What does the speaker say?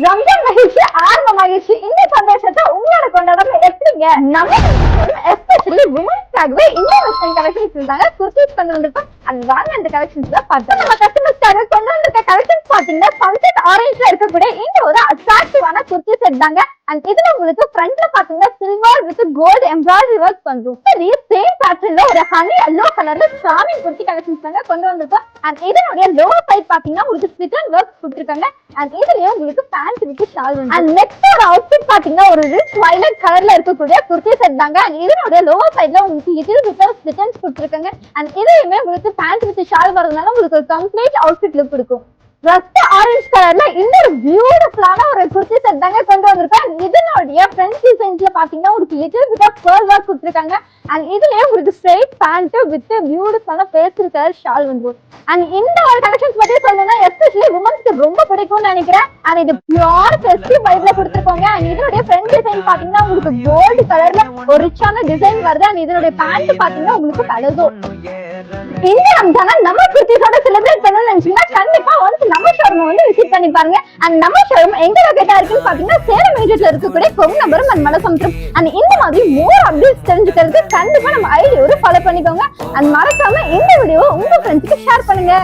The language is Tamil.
ரம்ஜான் மகிழ்ச்சி ஆரம்பமாகிடுச்சு. இந்த சந்தோஷத்தை உங்களோட கொண்டாடுறது எப்படிங்க? நம்ம எஸ்பெஷலி உமன்ஸ்க்காகவே இந்த வெஸ்டர்ன் கலெக்ஷன்ஸ் இருந்தாங்க குர்த்திஸ் கொண்டு வந்திருக்கோம். அது வாங்க அந்த கலெக்ஷன்ஸ் தான் பார்த்தோம். நம்ம கஸ்டமர்ஸ்க்காக கொண்டு வந்திருக்க கலெக்ஷன்ஸ் பாத்தீங்கன்னா சன்செட் ஆரஞ்சுல இருக்கக்கூடிய இந்த ஒரு அட்ராக்டிவான குர்த்தி செட் தாங்க. அண்ட் இதுல உங்களுக்கு ஃப்ரண்ட்ல பாத்தீங்கன்னா silver with gold embroidery work பண்றோம். சரி, சேம் பேட்டர்ன்ல ஒரு ஹனி எல்லோ கலர்ல சாமிங் குர்த்தி கலெக்ஷன்ஸ் தாங்க கொண்டு வந்திருக்கோம். அண்ட் இதனுடைய லோவர் சைட் பாத்தீங்கன்னா உங்களுக்கு ஸ்லிட்டன் ஒர்க் கொடுத்துருக்காங்க. அண்ட் இதுலயே உங்களுக்கு பேண்ட் வித் ஷால் வந்து. அண்ட் நெக்ஸ்ட் ஒரு அவுட்ஃபிட் பாத்தீங்கன்னா ஒரு ரிச் வயலட் கலர்ல இருக்கக்கூடிய குர்த்தி செட் தாங்க. அண்ட் இதனுடைய லோவர் சைட்ல உங்களுக்கு இதில் வித் ஸ்லிட்டன்ஸ் கொடுத்துருக்காங்க. அண்ட் இதுலயுமே உங்களுக்கு பேண்ட் வித் ஷால் வரதுனால உங்களுக்கு ஒரு கம்ப்ளீட் அவுட்ஃபிட் லுக் கொடுக்கும். ரஸ்ட் ஆரஞ்சு கலர்ல இன்னொரு பியூட்டிஃபுல்லான ஒரு குர்த்தி செட் தாங்க கொண்டு வந்திருக்கேன். இதனுடைய ஃப்ரண்ட் டிசைன்ஸ்ல பாத்தீங்கன்னா உங்களுக்கு little bit of pearl work கொடுத்துருக்காங்க. அண்ட் இதுலயே உங்களுக்கு ஸ்ட்ரைட் பேண்ட் வித் பியூட்டிஃபுல்லான பேஸ்டல் கலர் ஷால் வந்து. அண்ட் இந்த ஒரு கலெக்ஷன்ஸ் பத்தி சொல்லணும்னா எஸ்பெஷலி உமன்ஸ்க்கு ரொம்ப பிடிக்கும்னு நினைக்கிறேன். அண்ட் இது பியூர் ஃபெஸ்டிவ் வைப்ல கொடுத்துருக்கோங்க. அண்ட் இதனுடைய ஃப்ரண்ட் டிசைன் பாத்தீங்கன்னா உங்களுக்கு கோல்டு கலர்ல ஒரு ரிச்சான டிசைன் வருது. அண்ட் இதனுடைய பேண்ட் பாத்தீங்கன்னா உங்களுக்கு கலரும். இந்த ரம்ஜானை நம்ம குர்த்திஸோட செலிப்ரேட் பண்ணணும்னு நினைச்சீங்கன்னா கண்டிப்பா வந்து நம்ம ஷோரூம் வந்து விசிட் பண்ணி பாருங்க. அண்ட் நம்ம ஷோரூம் எங்க லொகேட்டா இருக்குன்னு பாத்தீங்கன்னா சேலம் மெயின்ல இருக்கக்கூடிய கொங்கநபுரம் அண்ட் மலசமுத்திரம். அண்ட் இந்த மாதிரி மோர் அப்டேட்ஸ் தெரிஞ்சுக்கிறதுக்கு கண்டிப்பா நம்ம ஐடியோட ஃபாலோ பண்ணிக்கோங்க. அண்ட் மறக்காம இந்த வீடியோவை உங்க ஃப்ரெண்ட்ஸ்க்கு ஷேர் பண்ணுங்க.